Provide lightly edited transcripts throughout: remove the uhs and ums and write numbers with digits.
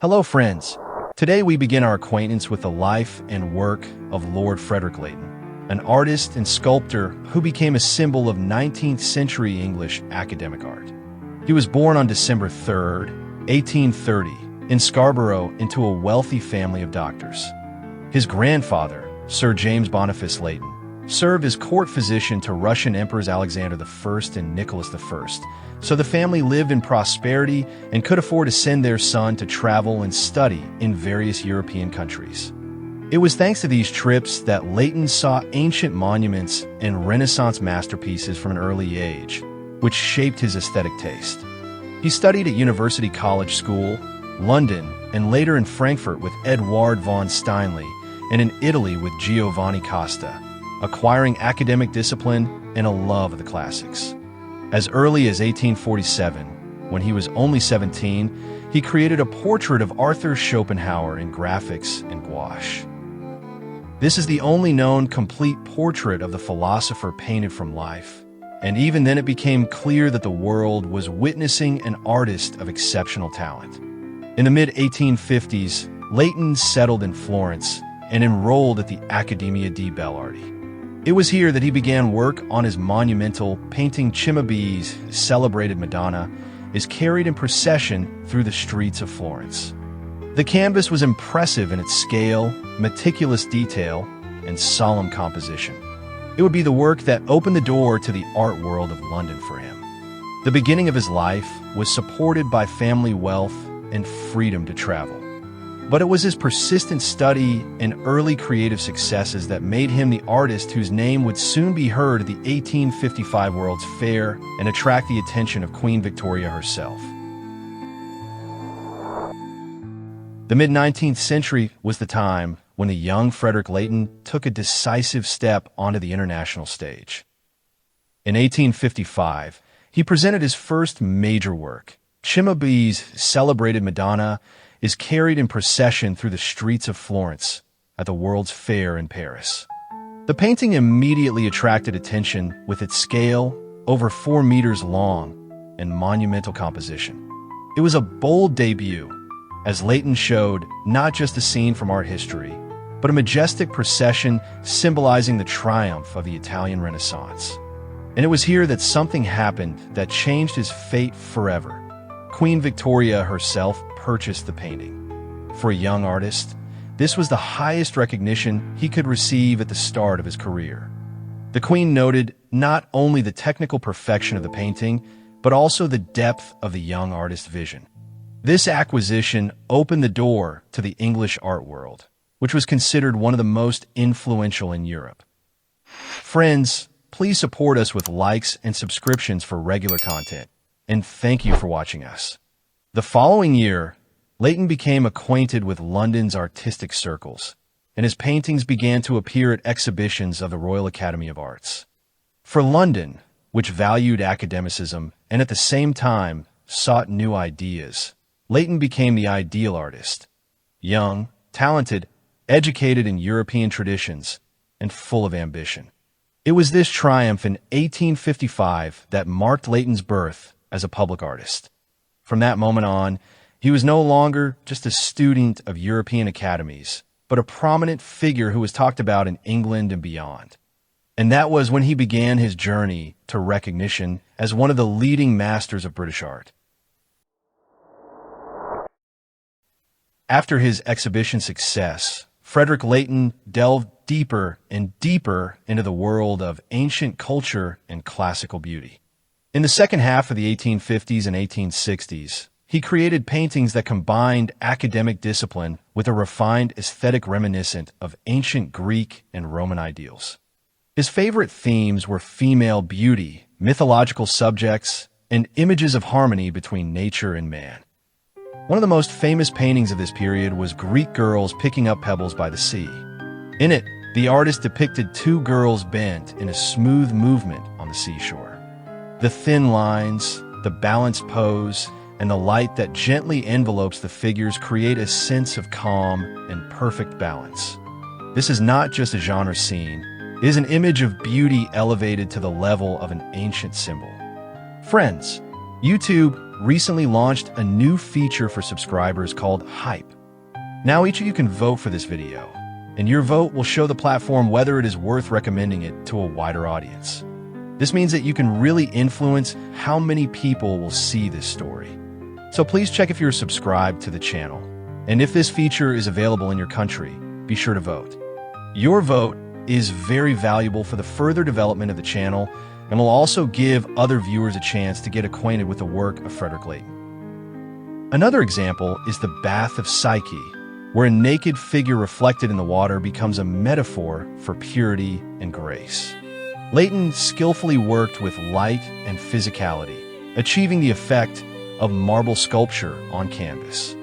Hello, friends. Today we begin our acquaintance with the life and work of Lord Frederic Leighton, an artist and sculptor who became a symbol of 19th century English academic art. He was born on December 3, 1830, in Scarborough into a wealthy family of doctors. His grandfather, Sir James Boniface Leighton, served as court physician to Russian Emperors Alexander I and Nicholas I, so the family lived in prosperity and could afford to send their son to travel and study in various European countries. It was thanks to these trips that Leighton saw ancient monuments and Renaissance masterpieces from an early age, which shaped his aesthetic taste. He studied at University College School, London, and later in Frankfurt with Eduard von Steinle, and in Italy with Giovanni Costa, acquiring academic discipline and a love of the classics. As early as 1847, when he was only 17, he created a portrait of Arthur Schopenhauer in graphics and gouache. This is the only known complete portrait of the philosopher painted from life, and even then it became clear that the world was witnessing an artist of exceptional talent. In the mid-1850s, Leighton settled in Florence and enrolled at the Accademia di Belle Arti. It was here that he began work on his monumental painting. Cimabue's celebrated Madonna is carried in procession through the streets of Florence. The canvas was impressive in its scale, meticulous detail, and solemn composition. It would be the work that opened the door to the art world of London for him. The beginning of his life was supported by family wealth and freedom to travel. But it was his persistent study and early creative successes that made him the artist whose name would soon be heard at the 1855 World's Fair and attract the attention of Queen Victoria herself. The mid-19th century was the time when the young Frederic Leighton took a decisive step onto the international stage. In 1855, he presented his first major work. Cimabue's celebrated Madonna is carried in procession through the streets of Florence at the World's Fair in Paris. The painting immediately attracted attention with its scale, over 4 meters long, and monumental composition. It was a bold debut, as Leighton showed not just a scene from art history, but a majestic procession symbolizing the triumph of the Italian Renaissance. And it was here that something happened that changed his fate forever. Queen Victoria herself purchased the painting. For a young artist, this was the highest recognition he could receive at the start of his career. The Queen noted not only the technical perfection of the painting, but also the depth of the young artist's vision. This acquisition opened the door to the English art world, which was considered one of the most influential in Europe. Friends, please support us with likes and subscriptions for regular content, and thank you for watching us. The following year, Leighton became acquainted with London's artistic circles, and his paintings began to appear at exhibitions of the Royal Academy of Arts. For London, which valued academicism and at the same time sought new ideas, Leighton became the ideal artist. Young, talented, educated in European traditions, and full of ambition. It was this triumph in 1855 that marked Leighton's birth as a public artist. From that moment on, he was no longer just a student of European academies, but a prominent figure who was talked about in England and beyond. And that was when he began his journey to recognition as one of the leading masters of British art. After his exhibition success, Frederic Leighton delved deeper and deeper into the world of ancient culture and classical beauty. In the second half of the 1850s and 1860s, he created paintings that combined academic discipline with a refined aesthetic reminiscent of ancient Greek and Roman ideals. His favorite themes were female beauty, mythological subjects, and images of harmony between nature and man. One of the most famous paintings of this period was Greek girls picking up pebbles by the sea. In it, the artist depicted 2 girls bent in a smooth movement on the seashore. The thin lines, the balanced pose, and the light that gently envelopes the figures create a sense of calm and perfect balance. This is not just a genre scene, it is an image of beauty elevated to the level of an ancient symbol. Friends, YouTube recently launched a new feature for subscribers called Hype. Now each of you can vote for this video, and your vote will show the platform whether it is worth recommending it to a wider audience. This means that you can really influence how many people will see this story. So please check if you're subscribed to the channel. And if this feature is available in your country, be sure to vote. Your vote is very valuable for the further development of the channel and will also give other viewers a chance to get acquainted with the work of Frederic Leighton. Another example is the Bath of Psyche, where a naked figure reflected in the water becomes a metaphor for purity and grace. Leighton skillfully worked with light and physicality, achieving the effect of marble sculpture on canvas.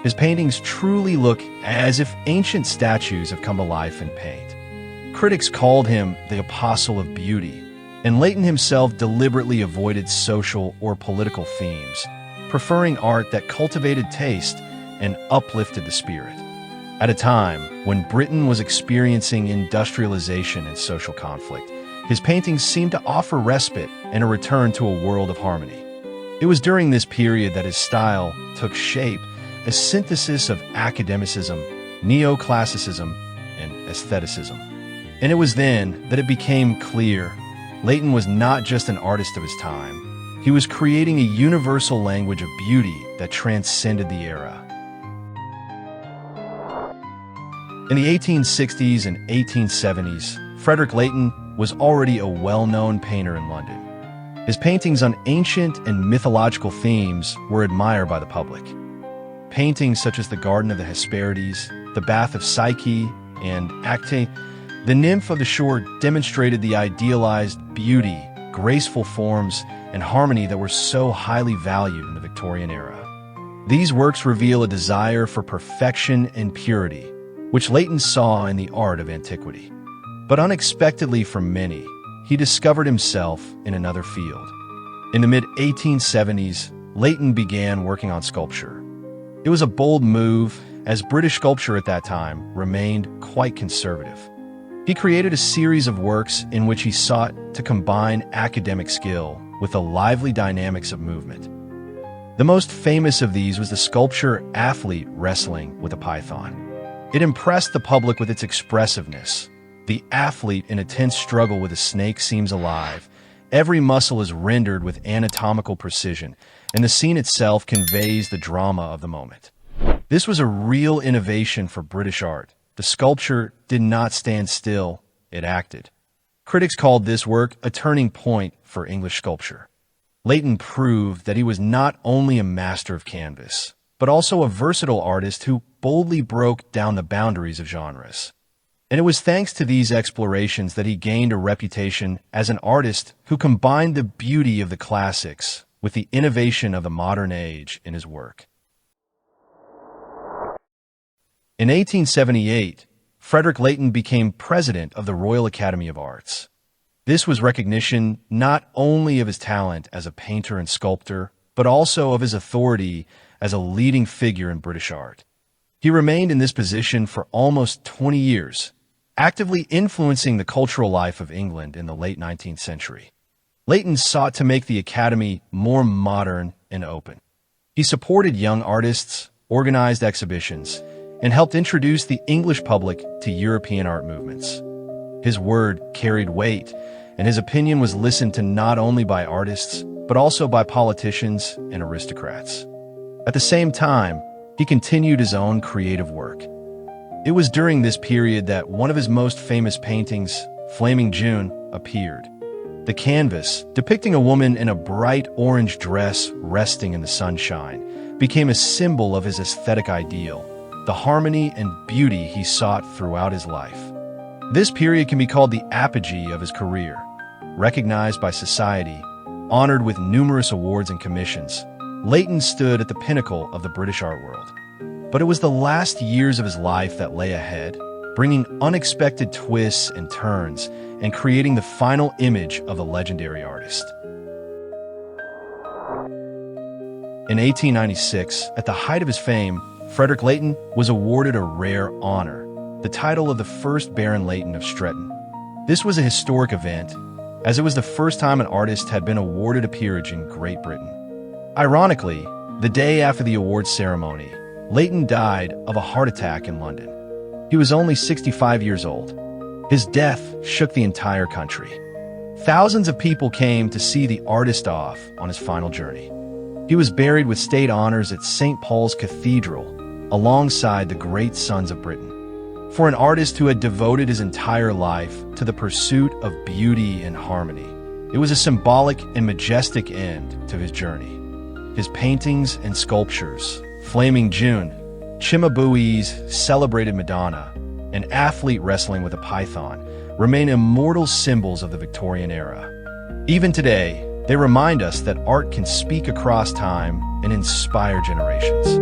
His paintings truly look as if ancient statues have come to life in paint. Critics called him the apostle of beauty, and Leighton himself deliberately avoided social or political themes, preferring art that cultivated taste and uplifted the spirit. At a time when Britain was experiencing industrialization and social conflict, his paintings seemed to offer respite and a return to a world of harmony. It was during this period that his style took shape, a synthesis of academicism, neoclassicism, and aestheticism. And it was then that it became clear Leighton was not just an artist of his time. He was creating a universal language of beauty that transcended the era. In the 1860s and 1870s, Frederic Leighton was already a well-known painter in London. His paintings on ancient and mythological themes were admired by the public. Paintings such as the Garden of the Hesperides, the Bath of Psyche, and Acte, the nymph of the shore, demonstrated the idealized beauty, graceful forms, and harmony that were so highly valued in the Victorian era. These works reveal a desire for perfection and purity, which Leighton saw in the art of antiquity. But unexpectedly for many, he discovered himself in another field. In the mid-1870s, Leighton began working on sculpture. It was a bold move, as British sculpture at that time remained quite conservative. He created a series of works in which he sought to combine academic skill with the lively dynamics of movement. The most famous of these was the sculpture Athlete Wrestling with a Python. It impressed the public with its expressiveness. The athlete in a tense struggle with a snake seems alive. Every muscle is rendered with anatomical precision, and the scene itself conveys the drama of the moment. This was a real innovation for British art. The sculpture did not stand still, it acted. Critics called this work a turning point for English sculpture. Leighton proved that he was not only a master of canvas, but also a versatile artist who boldly broke down the boundaries of genres. And it was thanks to these explorations that he gained a reputation as an artist who combined the beauty of the classics with the innovation of the modern age in his work. In 1878, Frederic Leighton became president of the Royal Academy of Arts. This was recognition not only of his talent as a painter and sculptor, but also of his authority as a leading figure in British art. He remained in this position for almost 20 years, actively influencing the cultural life of England in the late 19th century. Leighton sought to make the Academy more modern and open. He supported young artists, organized exhibitions, and helped introduce the English public to European art movements. His word carried weight, and his opinion was listened to not only by artists, but also by politicians and aristocrats. At the same time, he continued his own creative work. It was during this period that one of his most famous paintings, Flaming June, appeared. The canvas, depicting a woman in a bright orange dress resting in the sunshine, became a symbol of his aesthetic ideal, the harmony and beauty he sought throughout his life. This period can be called the apogee of his career. Recognized by society, honored with numerous awards and commissions, Leighton stood at the pinnacle of the British art world. But it was the last years of his life that lay ahead, bringing unexpected twists and turns and creating the final image of the legendary artist. In 1896, at the height of his fame, Frederic Leighton was awarded a rare honor, the title of the first Baron Leighton of Stretton. This was a historic event, as it was the first time an artist had been awarded a peerage in Great Britain. Ironically, the day after the awards ceremony, Leighton died of a heart attack in London. He was only 65 years old. His death shook the entire country. Thousands of people came to see the artist off on his final journey. He was buried with state honors at St. Paul's Cathedral, alongside the great sons of Britain. For an artist who had devoted his entire life to the pursuit of beauty and harmony, it was a symbolic and majestic end to his journey. His paintings and sculptures, Flaming June, Cimabue's celebrated Madonna, and athlete wrestling with a python, remain immortal symbols of the Victorian era. Even today, they remind us that art can speak across time and inspire generations.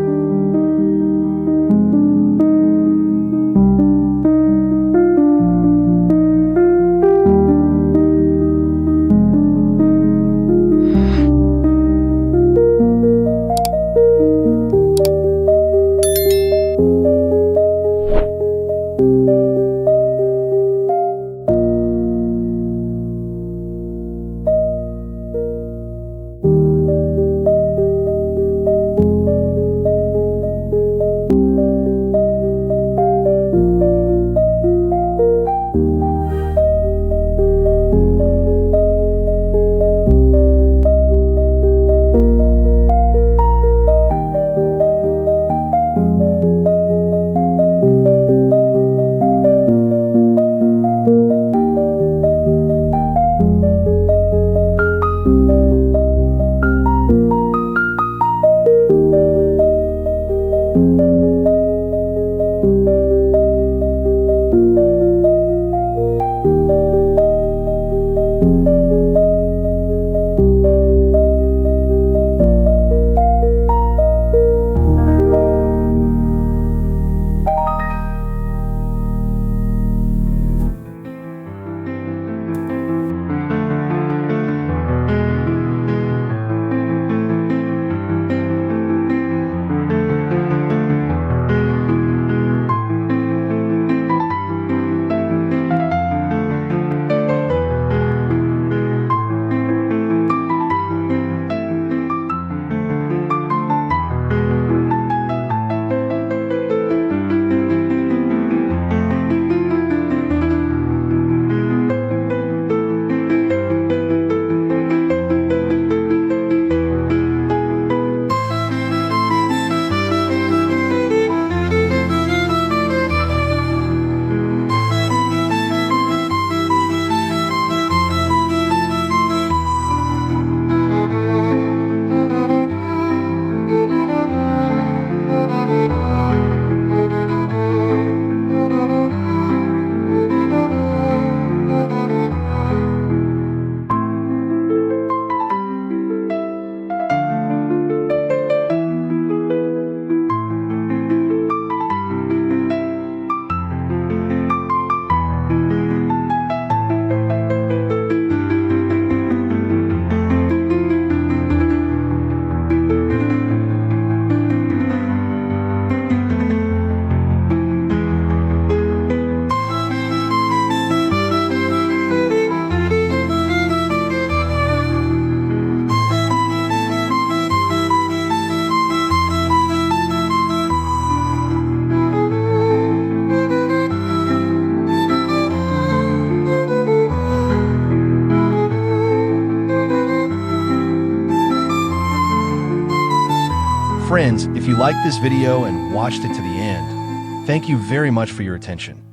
Friends, if you liked this video and watched it to the end, thank you very much for your attention.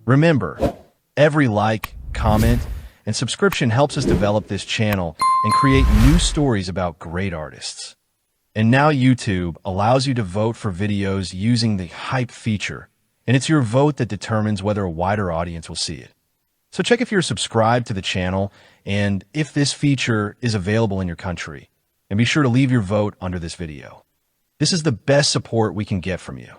Remember, every like, comment, and subscription helps us develop this channel and create new stories about great artists. And now YouTube allows you to vote for videos using the hype feature, and it's your vote that determines whether a wider audience will see it. So check if you're subscribed to the channel and if this feature is available in your country, and be sure to leave your vote under this video. This is the best support we can get from you.